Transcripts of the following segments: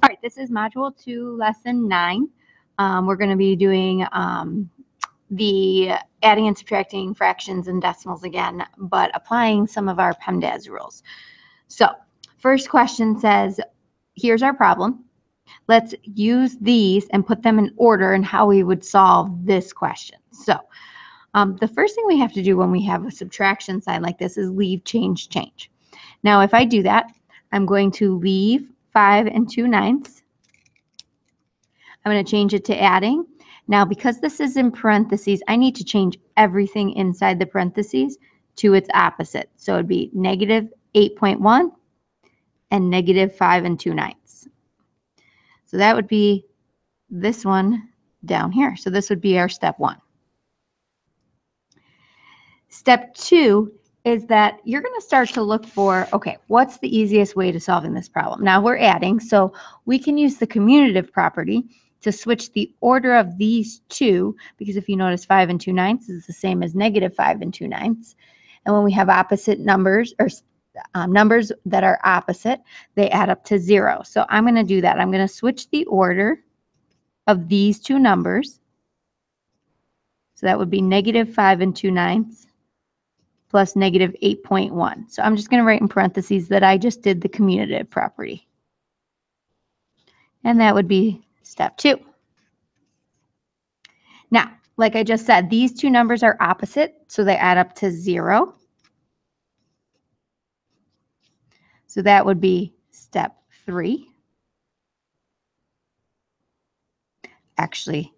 All right, this is Module 2, Lesson 9. We're going to be doing the adding and subtracting fractions and decimals again, but applying some of our PEMDAS rules. So, first question says, here's our problem. Let's use these and put them in order and how we would solve this question. So, the first thing we have to do when we have a subtraction sign like this is leave, change, change. Now, if I do that, I'm going to leave 5 2/9. I'm going to change it to adding. Now, because this is in parentheses, I need to change everything inside the parentheses to its opposite. So it would be negative 8.1 and negative 5 2/9. So that would be this one down here. So this would be our step 1. Step 2 is that you're going to start to look for, okay, what's the easiest way to solving this problem? Now we're adding, so we can use the commutative property to switch the order of these two, because if you notice 5 2/9 is the same as negative 5 2/9. And when we have opposite numbers, or numbers that are opposite, they add up to 0. So I'm going to do that. I'm going to switch the order of these two numbers. So that would be negative 5 2/9 plus negative 8.1. So I'm just going to write in parentheses that I just did the commutative property. And that would be step 2. Now, like I just said, these two numbers are opposite, so they add up to 0. So that would be step 3. Actually,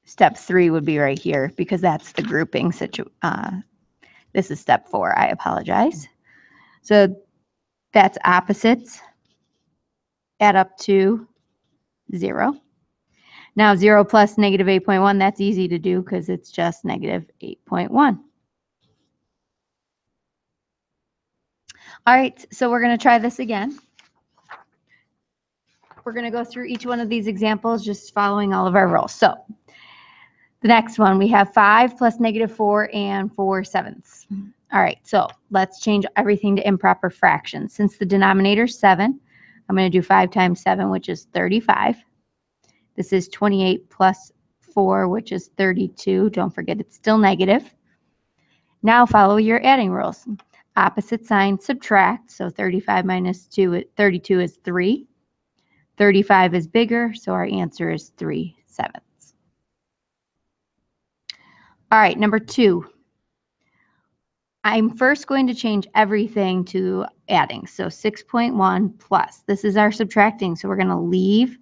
step 3 would be right here because that's the grouping situation. This is step 4. I apologize. So that's opposites add up to 0. Now 0 plus negative 8.1, that's easy to do because it's just negative 8.1. All right, so we're going to try this again. We're going to go through each one of these examples just following all of our rules. So the next one, we have 5 plus negative 4 and 4/7. All right, so let's change everything to improper fractions. Since the denominator is 7, I'm going to do 5 times 7, which is 35. This is 28 plus 4, which is 32. Don't forget, it's still negative. Now follow your adding rules. Opposite sign, subtract. So 35 minus 32 is 3. 35 is bigger, so our answer is 3/7. All right, number 2. I'm first going to change everything to adding. So 6.1 plus. This is our subtracting, so we're going to leave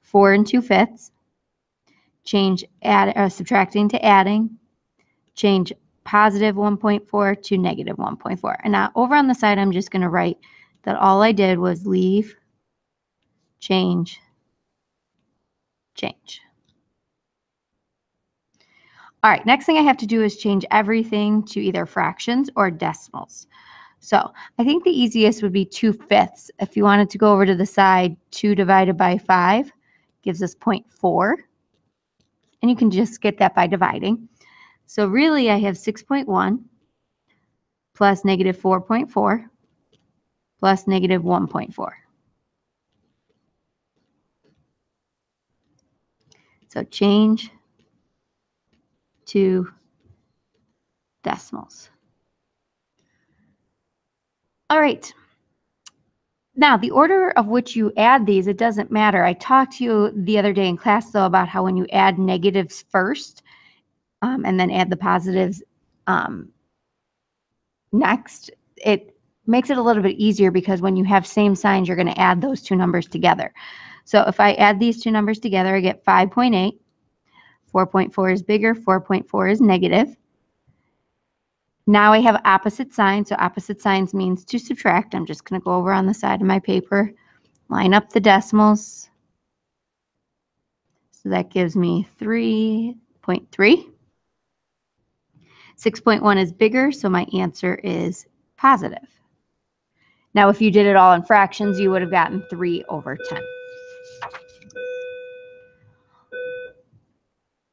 4 2/5. Change subtracting to adding. Change positive 1.4 to negative 1.4. And now over on the side, I'm just going to write that all I did was leave, change, change. All right, next thing I have to do is change everything to either fractions or decimals. So I think the easiest would be 2/5. If you wanted to go over to the side, 2 divided by 5 gives us 0.4. And you can just get that by dividing. So really I have 6.1 plus negative 4.4 plus negative 1.4. So change to decimals. All right. Now, the order of which you add these, it doesn't matter. I talked to you the other day in class, though, about how when you add negatives first and then add the positives next, it makes it a little bit easier because when you have same signs, you're going to add those two numbers together. So if I add these two numbers together, I get 5.8. 4.4 is bigger, 4.4 is negative. Now I have opposite signs, so opposite signs means to subtract. I'm just going to go over on the side of my paper, line up the decimals. So that gives me 3.3. 6.1 is bigger, so my answer is positive. Now if you did it all in fractions, you would have gotten 3/10.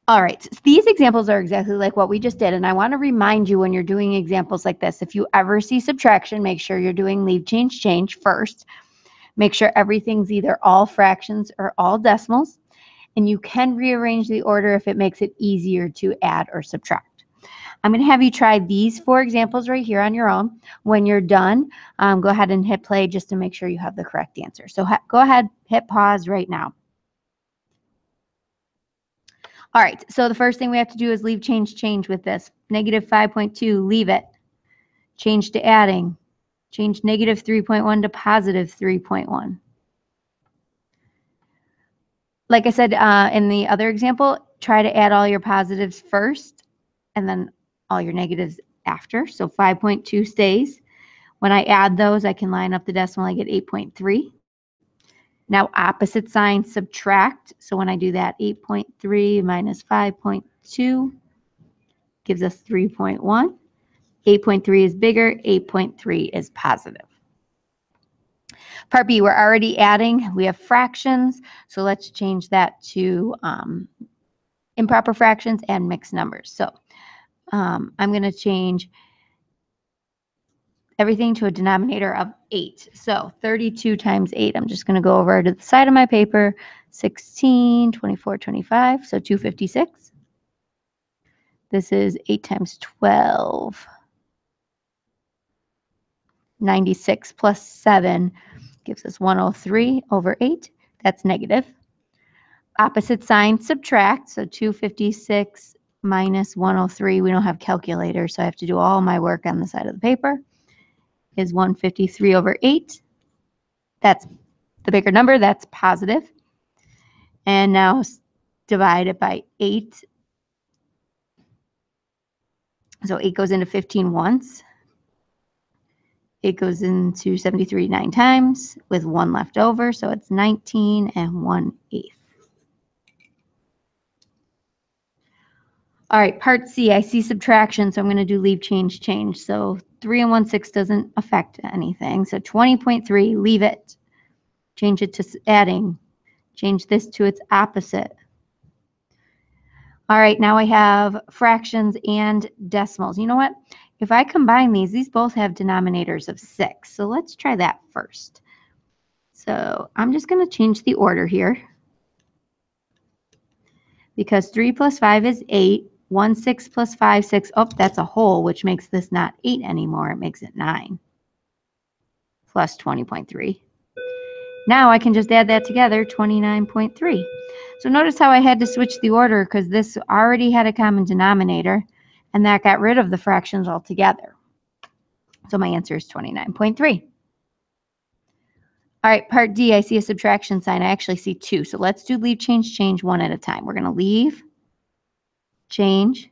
All right, so these examples are exactly like what we just did, and I want to remind you when you're doing examples like this, if you ever see subtraction, make sure you're doing leave, change, change first, Make sure everything's either all fractions or all decimals, and you can rearrange the order if it makes it easier to add or subtract. I'm going to have you try these 4 examples right here on your own. When you're done, go ahead and hit play just to make sure you have the correct answer. So go ahead, hit pause right now. All right, so the first thing we have to do is leave, change with this. Negative 5.2, leave it. Change to adding. Change negative 3.1 to positive 3.1. Like I said in the other example, try to add all your positives first and then all your negatives after. So 5.2 stays. When I add those, I can line up the decimal. I get 8.3. Now opposite sign, subtract. So when I do that, 8.3 minus 5.2 gives us 3.1. 8.3 is bigger, 8.3 is positive. Part B, we're already adding. We have fractions, so let's change that to improper fractions and mixed numbers. So I'm going to change everything to a denominator of 8. So 32 times 8. I'm just going to go over to the side of my paper. 16, 24, 25. So 256. This is 8 times 12. 96 plus 7 gives us 103 over 8. That's negative. Opposite sign, subtract. So 256 minus 103. We don't have calculators, so I have to do all my work on the side of the paper. Is 153 over 8. That's the bigger number. That's positive. And now divide it by 8. So 8 goes into 15 once. It goes into 73 9 times with 1 left over. So it's 19 and 1/8. All right, part C, I see subtraction, so I'm going to do leave, change. So 3 and 1/6 doesn't affect anything. So 20.3, leave it. Change it to adding. Change this to its opposite. All right, now I have fractions and decimals. You know what? If I combine these both have denominators of 6. So let's try that first. So I'm just going to change the order here. Because 3 plus 5 is 8. 1 6 plus 5 6. Oh, that's a whole, which makes this not 8 anymore. It makes it 9 plus 20.3. Now I can just add that together, 29.3. So notice how I had to switch the order because this already had a common denominator, and that got rid of the fractions altogether. So my answer is 29.3. All right, part D, I see a subtraction sign. I actually see 2. So let's do leave, change one at a time. We're going to leave, change.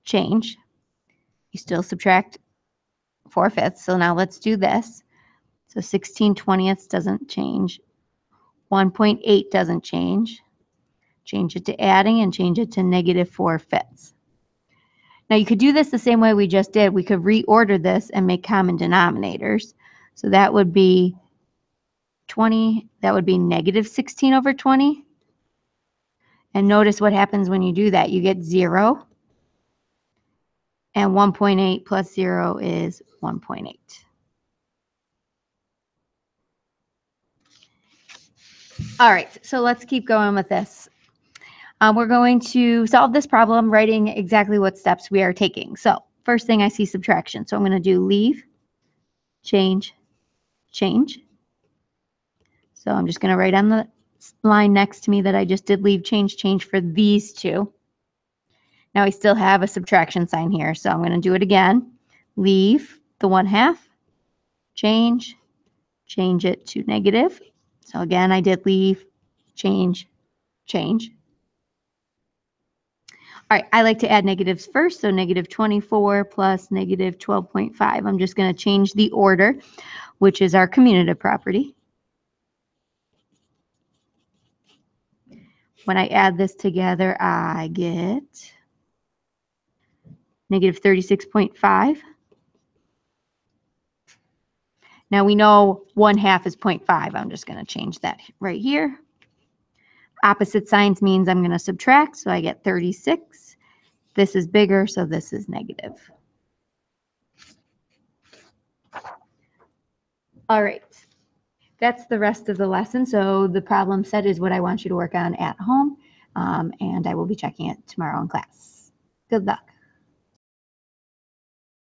You still subtract 4/5. So now let's do this. So 16/20 doesn't change. 1.8 doesn't change. Change it to adding and change it to negative 4/5. Now you could do this the same way we just did. We could reorder this and make common denominators. So that would be 20. That would be negative 16 over 20. And notice what happens when you do that. You get 0. And 1.8 plus 0 is 1.8. All right, so let's keep going with this. We're going to solve this problem writing exactly what steps we are taking. So first thing I see subtraction. So I'm going to do leave, change. So I'm just going to write on the line next to me that I just did leave, change for these two. Now I still have a subtraction sign here. So I'm going to do it again. Leave the 1/2, change it to negative. So again, I did leave, change. All right, I like to add negatives first, so negative 24 plus negative 12.5. I'm just going to change the order, which is our commutative property. When I add this together, I get negative 36.5. Now we know 1/2 is 0.5. I'm just going to change that right here. Opposite signs means I'm going to subtract, so I get 36. This is bigger, so this is negative. All right. that's the rest of the lesson. So the problem set is what I want you to work on at home, and I will be checking it tomorrow in class. Good luck.